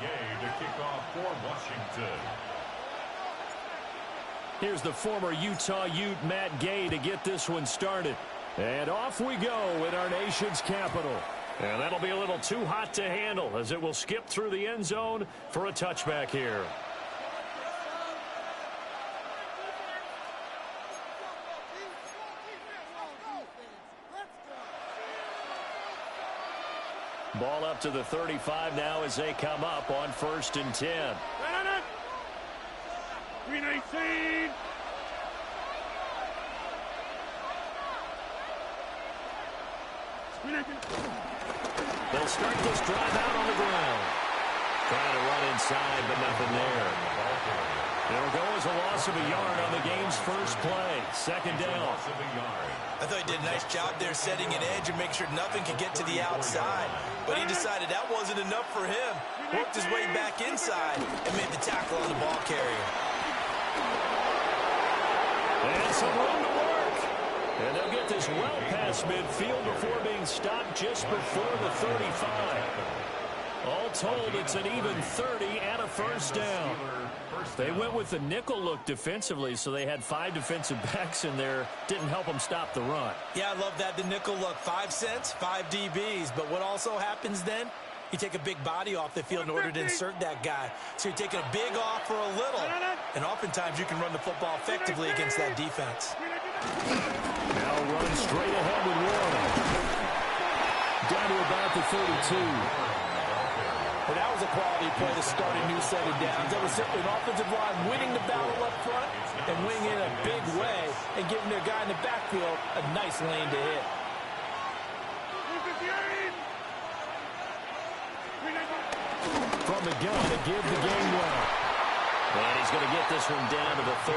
Gay to kick off for Washington. Here's the former Utah Ute, Matt Gay, to get this one started. And off we go in our nation's capital. And that'll be a little too hot to handle as it will skip through the end zone for a touchback here. Ball up to the 35 now as they come up on 1st and 10. Green 18. They'll start this drive out on the ground. Trying to run inside, but nothing there. It'll go as a loss of a yard on the game's first play. 2nd down. I thought he did a nice job there setting an edge and make sure nothing could get to the outside. But he decided that wasn't enough for him. Worked his way back inside and made the tackle on the ball carrier. And some room to work. And they'll get this well past midfield before being stopped just before the 35. All told, it's an even 30 and a 1st down. They went with the nickel look defensively, so they had 5 defensive backs in there. Didn't help them stop the run. Yeah, I love that, the nickel look. 5 cents, 5 DBs. But what also happens then? You take a big body off the field in order to insert that guy. So you're taking a big off for a little. And oftentimes you can run the football effectively against that defense. Now run straight ahead with Warren. Down to about the 32. Well, that was a quality play to start a new set of downs. That was simply an offensive line winning the battle up front and winning in a big way and giving their guy in the backfield a nice lane to hit. From the gun to give the game well. And he's going to get this one down to the 30.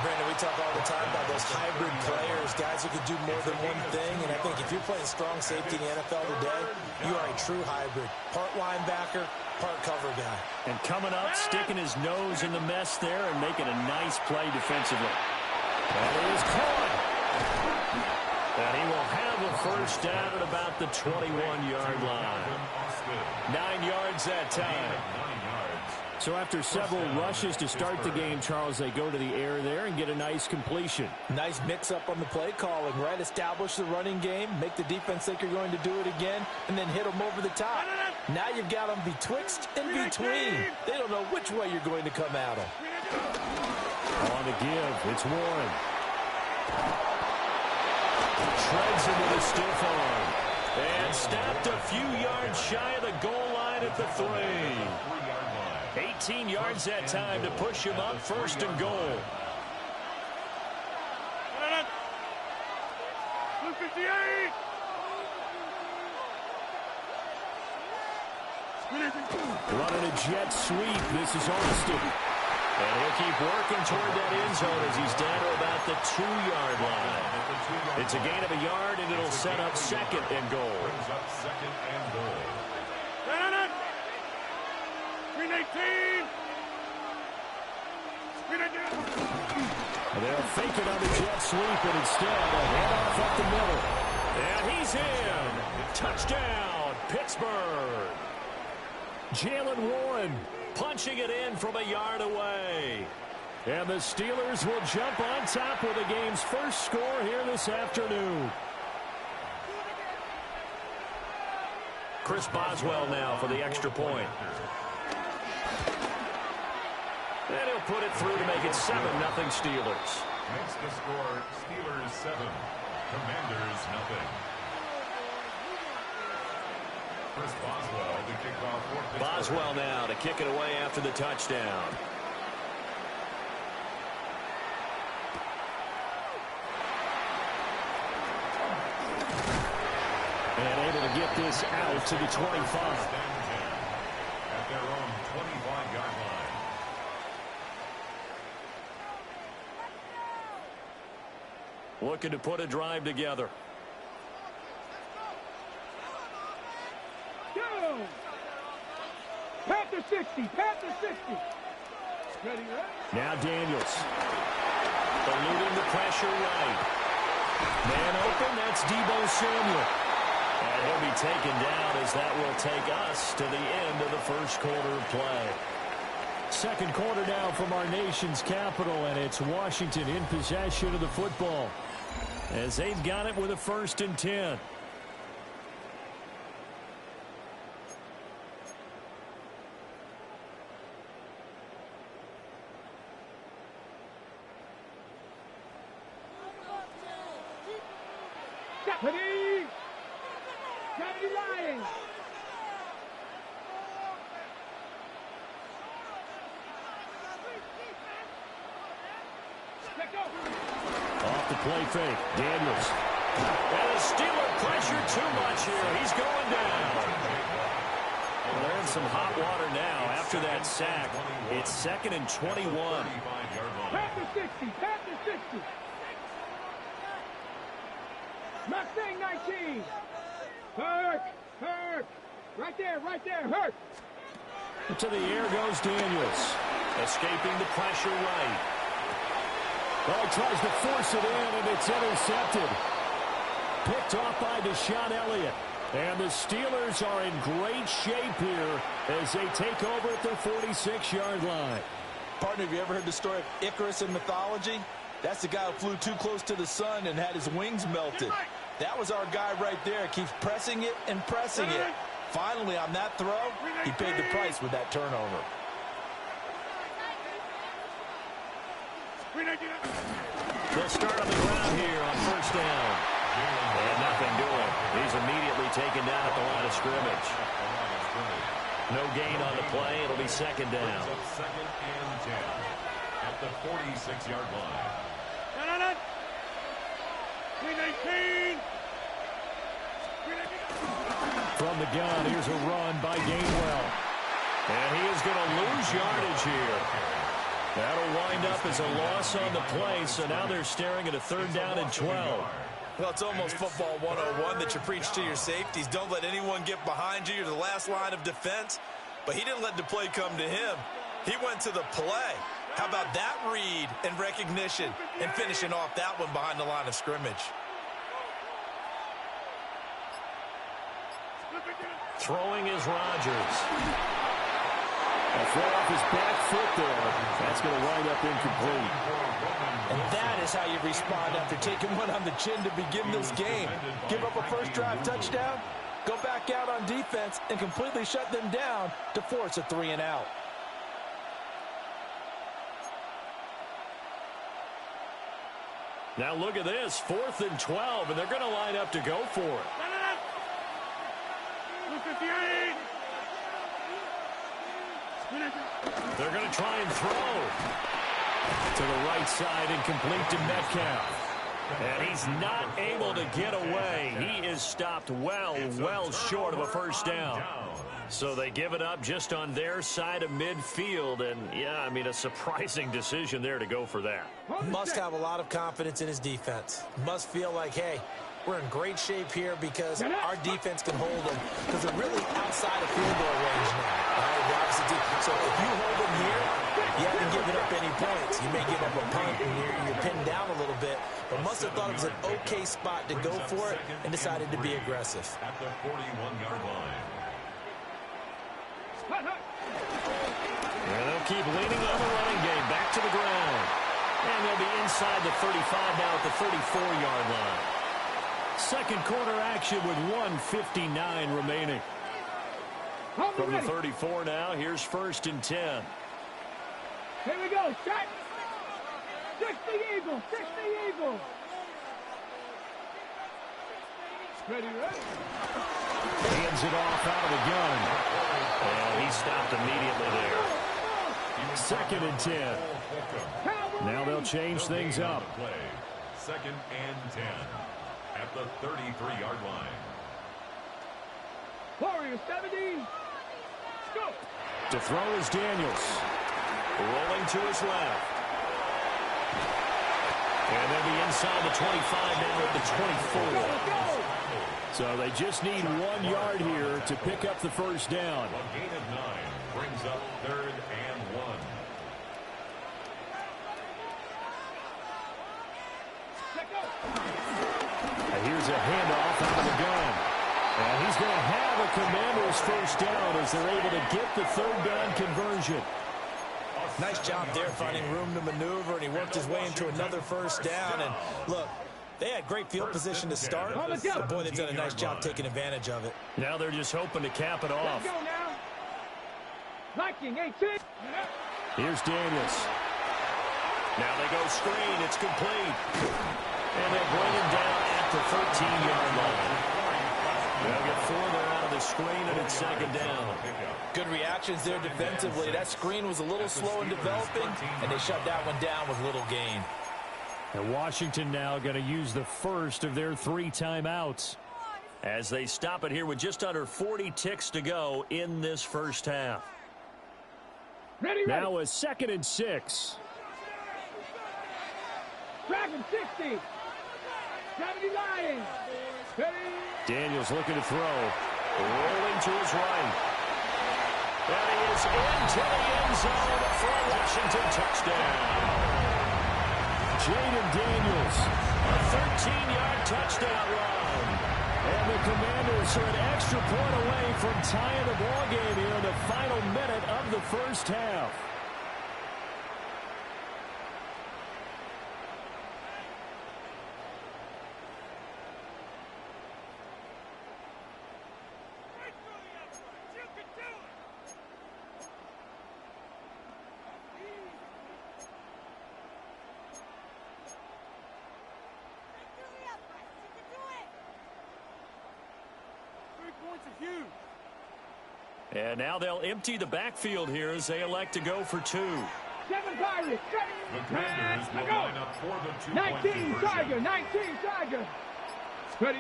Brandon, we talk all the time about those hybrid players, guys who can do more than one thing. And I think if you're playing strong safety in the NFL today, you are a true hybrid. Part linebacker, part cover guy. And coming up, sticking his nose in the mess there and making a nice play defensively. That is caught. And he will have a 1st down at about the 21-yard line. 9 yards that time. So after several rushes to start the game, Charles, they go to the air there and get a nice completion. Nice mix-up on the play calling, right? Establish the running game, make the defense think you're going to do it again, and then hit them over the top. Now you've got them betwixt and between. They don't know which way you're going to come at them. On the give, it's Warren. Treads into the stiff arm. And stopped a few yards shy of the goal line at the 3. 18 yards that time to push him up 1st and goal. Running a jet sweep. This is Austin. And he'll keep working toward that end zone as he's down to about the 2-yard line. It's a gain of a yard, and it'll set up 2nd and goal. Green 18. They'll fake it on the jet sweep, and instead a handoff up the middle. And he's in. Touchdown, Pittsburgh. Jalen Warren punching it in from a yard away. And the Steelers will jump on top with the game's first score here this afternoon. Chris Boswell now for the extra point. And he'll put it through to make it 7-0 Steelers. Makes the score Steelers 7, Commanders 0. Chris Boswell to kick off for Pittsburgh. Boswell now to kick it away after the touchdown. And able to get this out to the 25. At their own 25-yard line. Looking to put a drive together. Go! Panther 60, Panther 60. Ready, right? Now Daniels. Eluding the pressure right. Man open, that's Deebo Samuel. And he'll be taken down as that will take us to the end of the first quarter of play. Second quarter now from our nation's capital, and it's Washington in possession of the football as they've got it with a 1st and 10. Deputy! Deputy Lions! Off the play fake, Daniels. And the Steeler pressure too much here. He's going down. Well, they're in some hot water now after that sack. It's 2nd and 21. Panther 60! Panther 60! Mustang 19! Hurt! Hurt! Right there, Hurt! To the air goes Daniels. Escaping the pressure right. Oh, he tries to force it in, and it's intercepted. Picked off by Deshaun Elliott. And the Steelers are in great shape here as they take over at their 46-yard line. Partner, have you ever heard the story of Icarus in mythology? That's the guy who flew too close to the sun and had his wings melted. That was our guy right there. Keeps pressing it and pressing it. Finally, on that throw, he paid the price with that turnover. They'll start on the ground here on 1st down. And nothing doing. He's immediately taken down at the line of scrimmage. No gain on the play. It'll be 2nd down. 2nd and 10 at the 46-yard line. 319! From the gun, here's a run by Gainwell. And he is going to lose yardage here. That'll wind up as a loss on the play, so now they're staring at a 3rd down and 12. Well, it's almost football 101 that you preach to your safeties. Don't let anyone get behind you. You're the last line of defense. But he didn't let the play come to him. He went to the play. How about that read and recognition and finishing off that one behind the line of scrimmage? Throwing is Rodgers. A throw off his back foot there. That's going to wind up incomplete. And that is how you respond after taking one on the chin to begin this game. Give up a first drive touchdown, go back out on defense, and completely shut them down to force a 3-and-out. Now look at this, 4th and 12, and they're going to line up to go for it. 258! They're going to try and throw. To the right side and complete to Metcalf. And he's not able to get away. He is stopped well short of a 1st down. So they give it up just on their side of midfield. And, yeah, I mean, a surprising decision there to go for that. Must have a lot of confidence in his defense. Must feel like, hey, we're in great shape here because our defense can hold them because they're really outside of field goal range now. Right? So if you hold them here, you haven't given up any points. You may give up a punt and you're pinned down a little bit, but must have thought it was an okay spot to go for it and decided to be aggressive. At the 41-yard line. And they'll keep leaning on the running game. Back to the ground. And they'll be inside the 35 now at the 34-yard line. Second quarter action with 1:59 remaining. From the 34 now, here's 1st and 10. Here we go, set! 60 Eagles, 60 Eagles! Ready, ready? Hands it off out of the gun. And he stopped immediately there. 2nd and 10. Now they'll change things up. 2nd and 10 at the 33-yard line. Warriors 70. Go! To throw is Daniels. Rolling to his left. And they'll be inside the 25 now at the 24. So they just need 1 yard here to pick up the 1st down. A gain of 9 brings up 3rd and 1. And here's a handoff out of the gun. And he's going to have a Commanders first down as they're able to get the third down conversion. Nice job there finding room to maneuver, and he worked his way into another first down. And look, they had great field position to start, but boy, they've done a nice job taking advantage of it. Now they're just hoping to cap it off. Let's go now. Liking 18. Here's Daniels. Now they go screen. It's complete. And they bring him down at the 13-yard line. They'll get 4 there out of the screen, and it's second down. Good reactions there defensively. That screen was a little slow in developing, and they shut that one down with little gain. And Washington now going to use the first of their 3 timeouts as they stop it here with just under 40 ticks to go in this first half. Ready. Now a 2nd and 6. Dragon 60. 70 Lions. Ready. Daniels looking to throw. Rolling to his right. And he is into the end zone for a Washington touchdown. Jaden Daniels, a 13-yard touchdown run. And the Commanders are an extra point away from tying the ball game here in the final minute of the first half. And now they'll empty the backfield here as they elect to go for 2. 7 Pirates. The Commanders will line up for the 2-point 19 conversion. Tiger. 19 Tiger. Ready.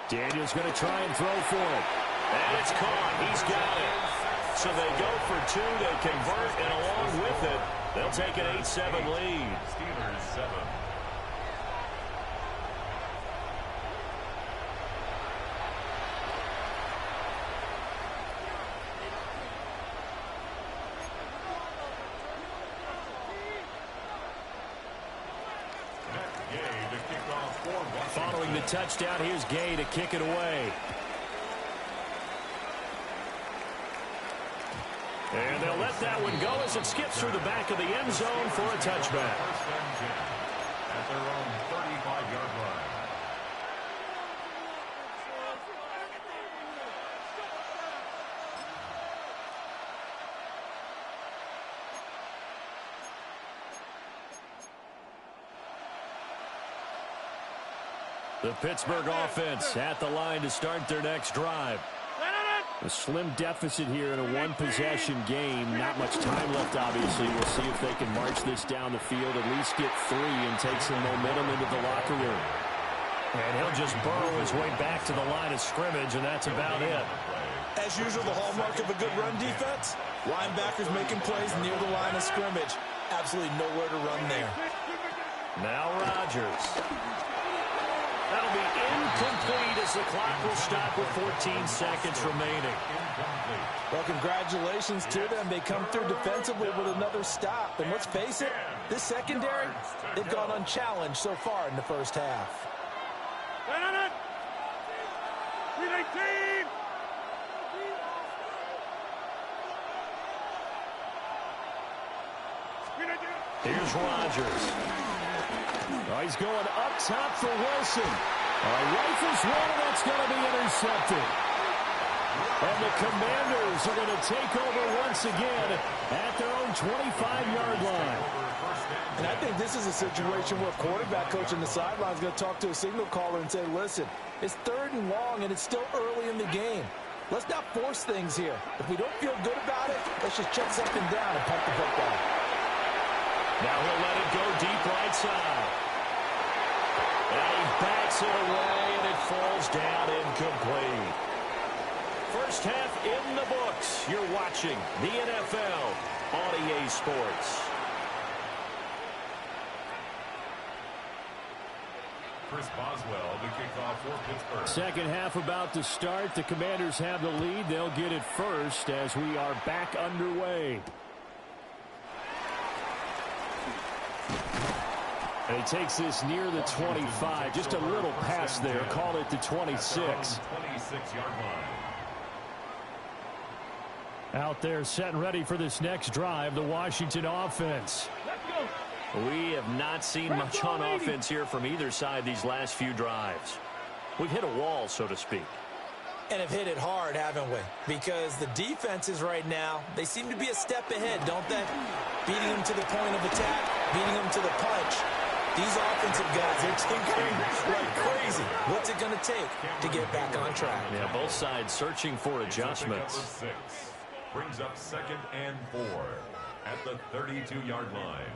Daniels going to try and throw for it. And it's caught. He's got it. So they go for 2. They convert, and along with it, they'll take an 8-7 lead. Steelers 7. Following the touchdown, here's Gay to kick it away. And they'll let that one go as it skips through the back of the end zone for a touchback. First and 10 at their own 35-yard line. The Pittsburgh offense at the line to start their next drive. A slim deficit here in a one-possession game. Not much time left, obviously. We'll see if they can march this down the field, at least get 3 and take some momentum into the locker room. And he'll just burrow his way back to the line of scrimmage, and that's about it. As usual, the hallmark of a good run defense, linebackers making plays near the line of scrimmage. Absolutely nowhere to run there. Now Rodgers. That'll be incomplete as the clock will stop with 14 seconds remaining. Well, congratulations to them. They come through defensively with another stop. And let's face it, this secondary, they've gone unchallenged so far in the first half. Here's Rodgers. Oh, he's going up top for Wilson. Rifles one, and that's going to be intercepted. And the Commanders are going to take over once again at their own 25-yard line. And I think this is a situation where a quarterback coach on the sideline is going to talk to a signal caller and say, listen, it's 3rd and long, and it's still early in the game. Let's not force things here. If we don't feel good about it, let's just check something down and punt the football. Now he'll let it go deep right side. And he backs it away, and it falls down incomplete. First half in the books. You're watching the NFL on EA Sports. Chris Boswell, the kickoff for Pittsburgh. Second half about to start. The Commanders have the lead. They'll get it first as we are back underway. And he takes this near the 25. Just a little pass there. Call it the 26. 26-yard line. Out there set and ready for this next drive, the Washington offense. Let's go. We have not seen much on offense here from either side these last few drives. We've hit a wall, so to speak. And have hit it hard, haven't we? Because the defenses right now, they seem to be a step ahead, don't they? Beating them to the point of attack, beating them to the punch. These offensive guys, they're tinkering like crazy. What's it going to take to get back on track? Yeah, both sides searching for adjustments. Six brings up 2nd and 4 at the 32-yard line.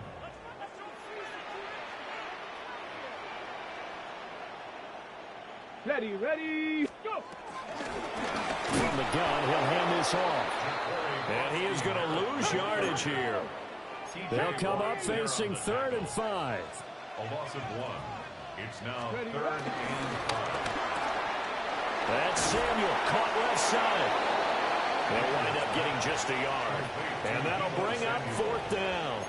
Ready, go! From the gun, he'll hand this off. And he is going to lose yardage here. They'll come up facing 3rd and 5. A loss of 1. It's now 3rd and 5. That's Samuel, caught left side. They'll wind up getting just a yard. And that'll bring up 4th down.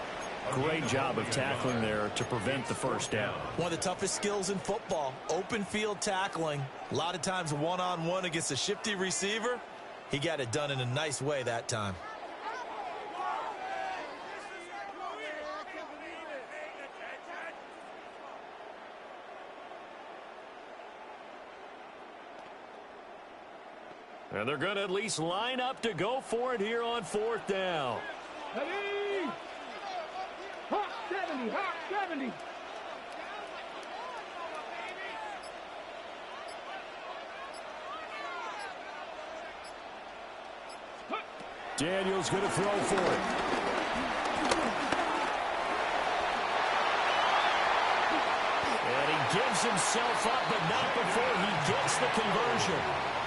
Great job of tackling there to prevent the first down. One of the toughest skills in football, open field tackling. A lot of times one-on-one against a shifty receiver. He got it done in a nice way that time. And they're going to at least line up to go for it here on 4th down. Ready! Hot 70, hot 70. Daniel's going to throw for it. And he gives himself up, but not before he gets the conversion.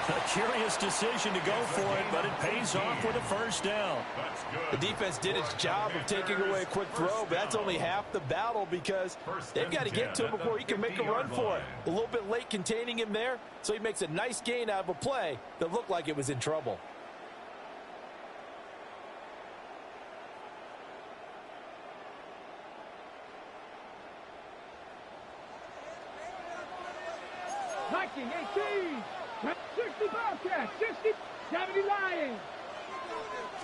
A curious decision to go for it, but it pays off with a first down. The defense did its job of taking away a quick throw, but that's only half the battle because they've got to get to him before he can make a run for it. A little bit late containing him there, so he makes a nice gain out of a play that looked like it was in trouble. Viking 18. 60 Bobcats, 60, 70 Lions.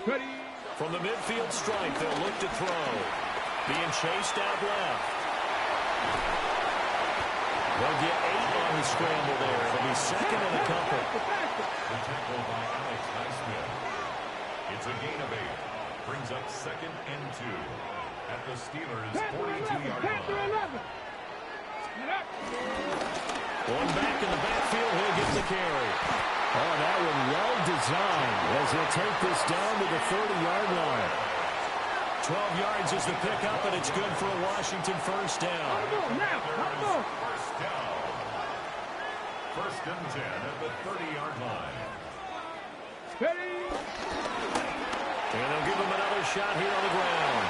Ready. From the midfield stripe, they'll look to throw. Being chased out left. They'll get 8 on the scramble there. It'll be 2nd and a couple. The tackle by Alex Highsmith. It's a gain of 8. Brings up 2nd and 2 at the Steelers' 42-yard line. One back in the backfield, he'll get the carry. Oh, that one well designed as he'll take this down to the 30-yard line. 12 yards is the pickup, and it's good for a Washington first down. First down. 1st and 10 at the 30-yard line. Ready. And they'll give him another shot here on the ground.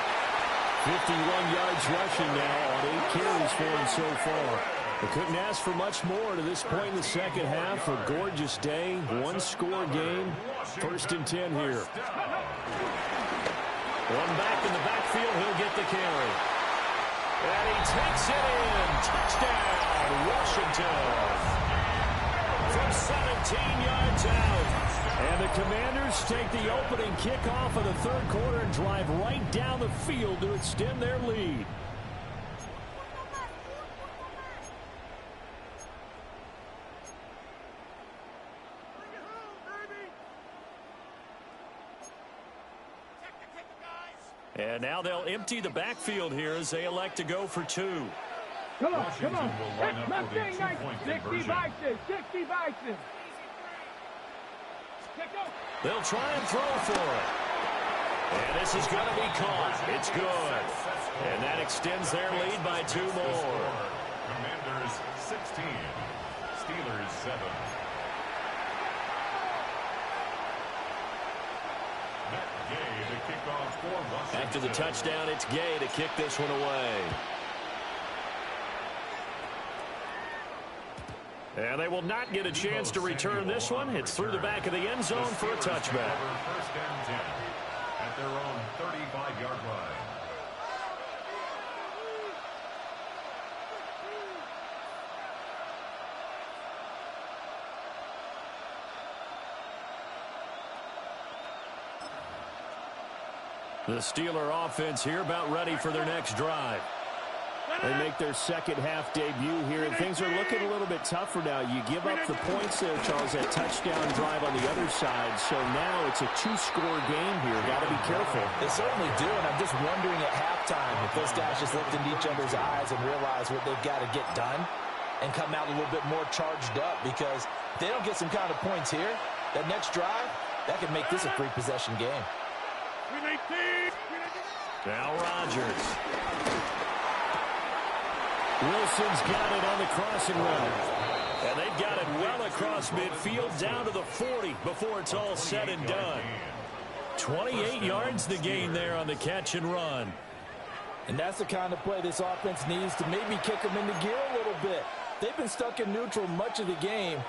51 yards rushing now on 8 carries for him so far. They couldn't ask for much more to this point in the second half. A gorgeous day, one-score game. 1st and 10 here. One back in the backfield, he'll get the carry. And he takes it in. Touchdown, Washington. From 17 yards out. And the Commanders take the opening kickoff of the 3rd quarter and drive right down the field to extend their lead. And now they'll empty the backfield here as they elect to go for 2. Come on. Washington will line up with a 2-point 60 conversion. Bison. They'll try and throw for it. And this is going to be caught. It's good. And that extends their lead by 2 more. Commanders 16, Steelers 7. Gay to kick off for Washington. After the touchdown, it's Gay to kick this one away. And they will not get a chance to return this one. It's through the back of the end zone for a touchback. 1st and 10 at their own 35-yard line. The Steeler offense here about ready for their next drive. They make their second half debut here, and things are looking a little bit tougher now. You give up the points there, Charles, that touchdown drive on the other side. So now it's a two-score game here. Got to be careful. They certainly do, and I'm just wondering at halftime if those guys just looked into each other's eyes and realize what they've got to get done and come out a little bit more charged up, because if they don't get some kind of points here, that next drive, that could make this a three-possession game. Now Rodgers. Wilson's got it on the crossing route. And they've got it well across midfield down to the 40 before it's all said and done. 28 yards the gain there on the catch and run. And that's the kind of play this offense needs to maybe kick them into gear a little bit. They've been stuck in neutral much of the game.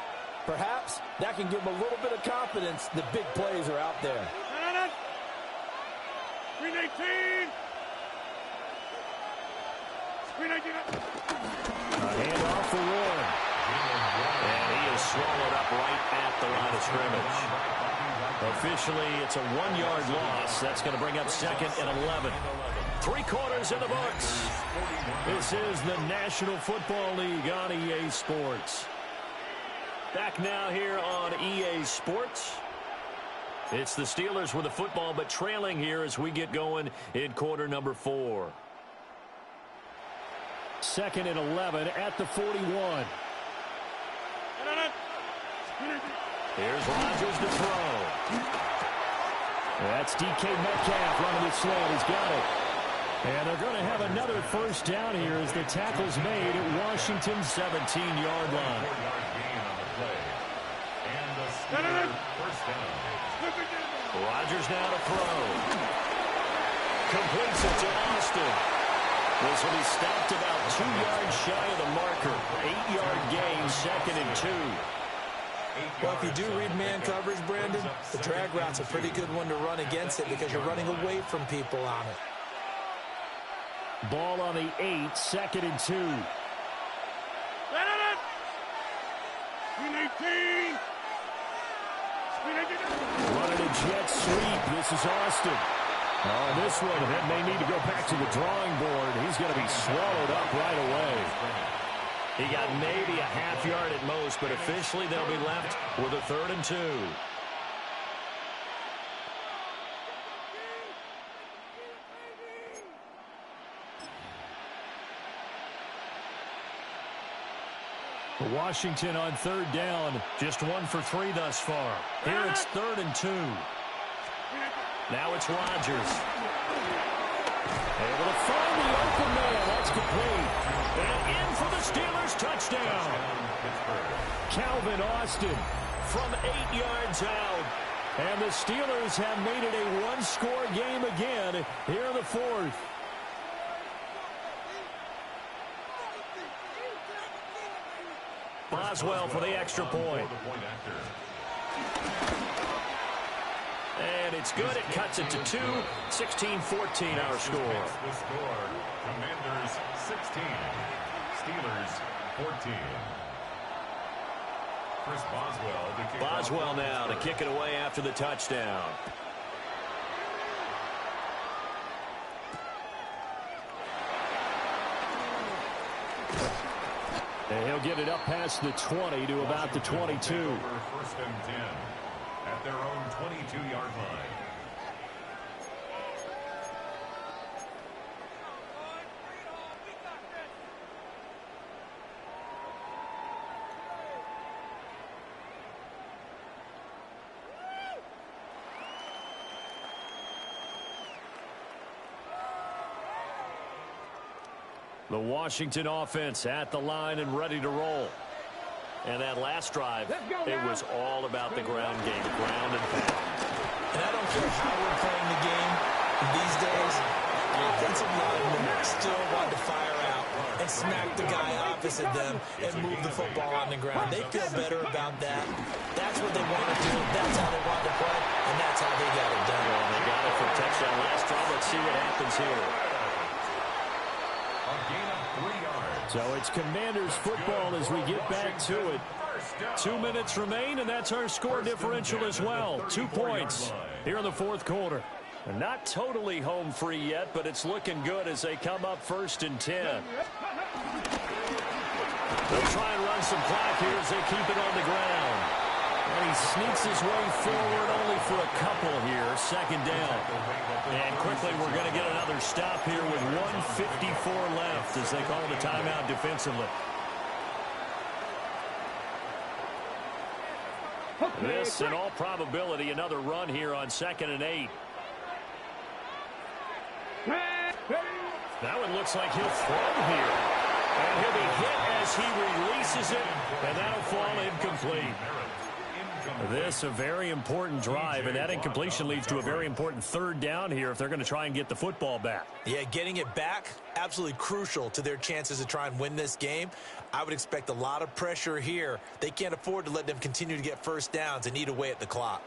Perhaps that can give them a little bit of confidence that big plays are out there. Screen 18. Screen 18. A handoff for Warren. And he is swallowed up right at the line of scrimmage. Officially, it's a 1-yard loss. That's going to bring up 2nd and 11. 3 quarters in the books. This is the National Football League on EA Sports. Back now here on EA Sports. It's the Steelers with the football, but trailing here as we get going in quarter number 4. 2nd and 11 at the 41. Here's Rodgers to throw. That's DK Metcalf running the slant. He's got it. And they're going to have another first down here as the tackle's made at Washington's 17-yard line. Rodgers now to throw. Completes it to Austin. This will be stopped about 2 yards shy of the marker. 8-yard gain, 2nd and 2. Well, if you do read man coverage, Brandon, the drag route's a pretty good one to run against it because you're running away from people on it. Ball on the 8, 2nd and 2. Running a jet sweep. This is Austin. On this one, that may need to go back to the drawing board. He's going to be swallowed up right away. He got maybe a half yard at most, but officially they'll be left with a 3rd and 2. Washington on 3rd down. Just 1 for 3 thus far. Here it's 3rd and 2. Now it's Rodgers. Able to find the open man. That's complete. And in for the Steelers touchdown. Calvin Austin from 8 yards out. And the Steelers have made it a 1-score game again here in the 4th. Boswell for the extra point. And it's good. It cuts it to 2. 16-14 our score. The score, Commanders 16, Steelers 14. Chris Boswell to kick Boswell now to kick it away after the touchdown. And he'll get it up past the 20 to about the 22. 1st and 10 at their own 22-yard line. The Washington offense at the line and ready to roll. And that last drive, it was all about the ground game, ground and pound. And I don't care how we're playing the game these days, offensive linemen still want to fire out and smack the guy opposite them and move the football on the ground. They feel better about that. That's what they want to do. That's how they want to play, and that's how they got it done. Well, they got it for a touchdown last drive. Let's see what happens here. So it's Commanders football as we get back to it. 2 minutes remain, and that's our score differential as well. 2 points here in the 4th quarter. And not totally home free yet, but it's looking good as they come up 1st and 10. They'll try and run some clock here as they keep it on the ground. And he sneaks his way forward only for a couple here. 2nd down. And quickly we're going to get another stop here with 1:54 left as they call the timeout defensively. This, in all probability, another run here on 2nd and 8. Now it looks like he'll throw here. And he'll be hit as he releases it, and that'll fall incomplete. This a very important drive, and that incompletion leads to a very important 3rd down here if they're going to try and get the football back. Yeah, getting it back, absolutely crucial to their chances to try and win this game. I would expect a lot of pressure here. They can't afford to let them continue to get 1st downs and eat away at the clock.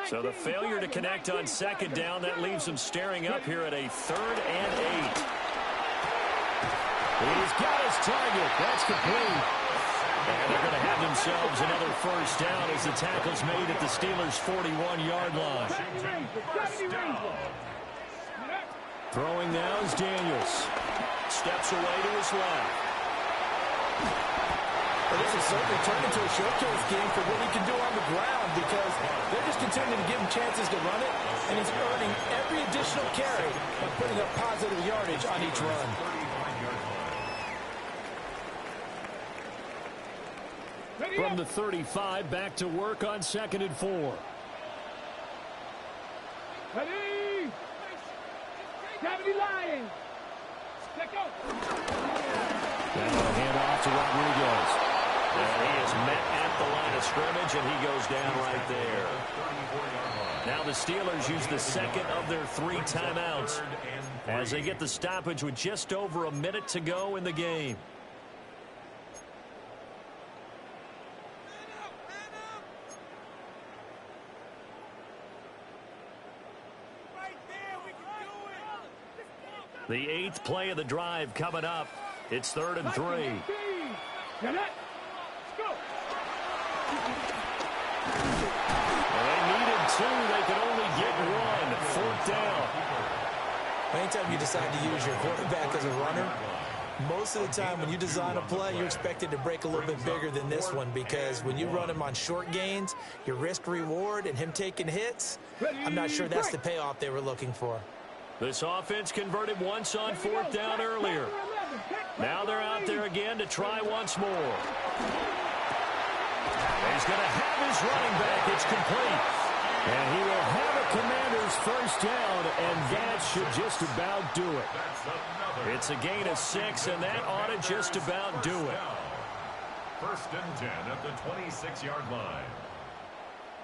So the failure to connect on 2nd down, that leaves them staring up here at a 3rd and 8. He's got his target. That's complete. And they're going to have themselves another 1st down as the tackle's made at the Steelers' 41-yard line. Throwing now is Daniels. Steps away to his left. Well, this is certainly turned into a showcase game for what he can do on the ground because they're just continuing to give him chances to run it, and he's earning every additional carry by putting up positive yardage on each run. From the 35, back to work on 2nd and 4. Ready? Cavity Lions. Let go. And a handoff to Rodriguez. And he is met at the line of scrimmage, and he goes down right there. Now the Steelers use the 2nd of their 3 timeouts as they get the stoppage with just over a minute to go in the game. The 8th play of the drive coming up. It's 3rd and 3. Let's go. Well, they needed 2. They could only get 1. 4th down. Anytime you decide to use your quarterback as a runner, most of the time when you design a play, you're expected to break a little bit bigger than this one because when you run him on short gains, your risk-reward and him taking hits, I'm not sure that's the payoff they were looking for. This offense converted once on 4th down earlier. Now they're out there again to try once more. He's going to have his running back. It's complete. And he will have a Commander's 1st down, and that should just about do it. It's a gain of 6, and that ought to just about do it. 1st and 10 at the 26-yard line.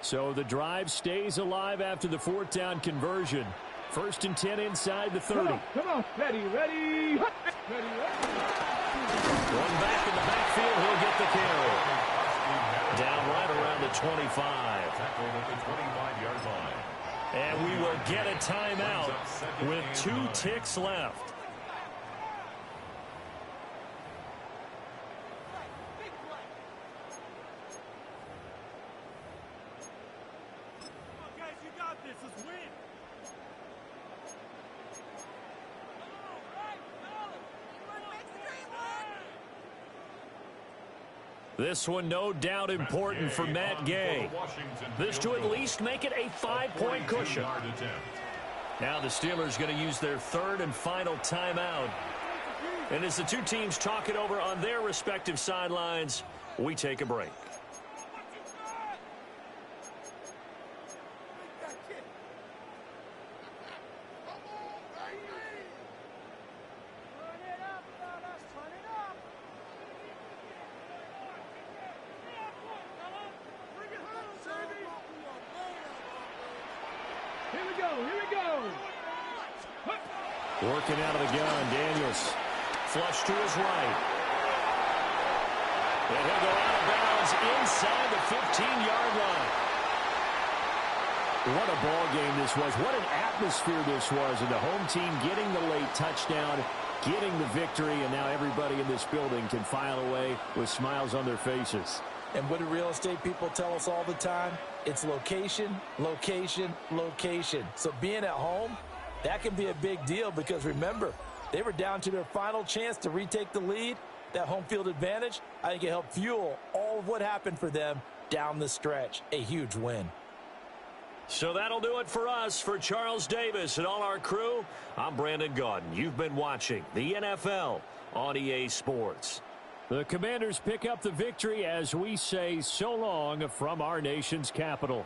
So the drive stays alive after the 4th down conversion. 1st and 10 inside the 30. Come on, ready. Ready, ready. Going back in the backfield, he'll get the carry. Down right around the 25. Tackled at the 25-yard line. And we will get a timeout with 2 ticks left. Guys, you got this. Let's win. This one no doubt important for Matt Gay. This to at least make it a 5-point cushion. Now the Steelers going to use their 3rd and final timeout. And as the 2 teams talk it over on their respective sidelines, we take a break. Working out of the gun, Daniels. Flush to his right. And he'll go out of bounds inside the 15-yard line. What a ball game this was. What an atmosphere this was. And the home team getting the late touchdown, getting the victory, and now everybody in this building can file away with smiles on their faces. And what do real estate people tell us all the time? It's location, location, location. So being at home, that can be a big deal because remember, they were down to their final chance to retake the lead. That home field advantage, I think it helped fuel all of what happened for them down the stretch. A huge win. So that'll do it for us. For Charles Davis and all our crew, I'm Brandon Gaudin. You've been watching the NFL on EA Sports. The Commanders pick up the victory as we say so long from our nation's capital.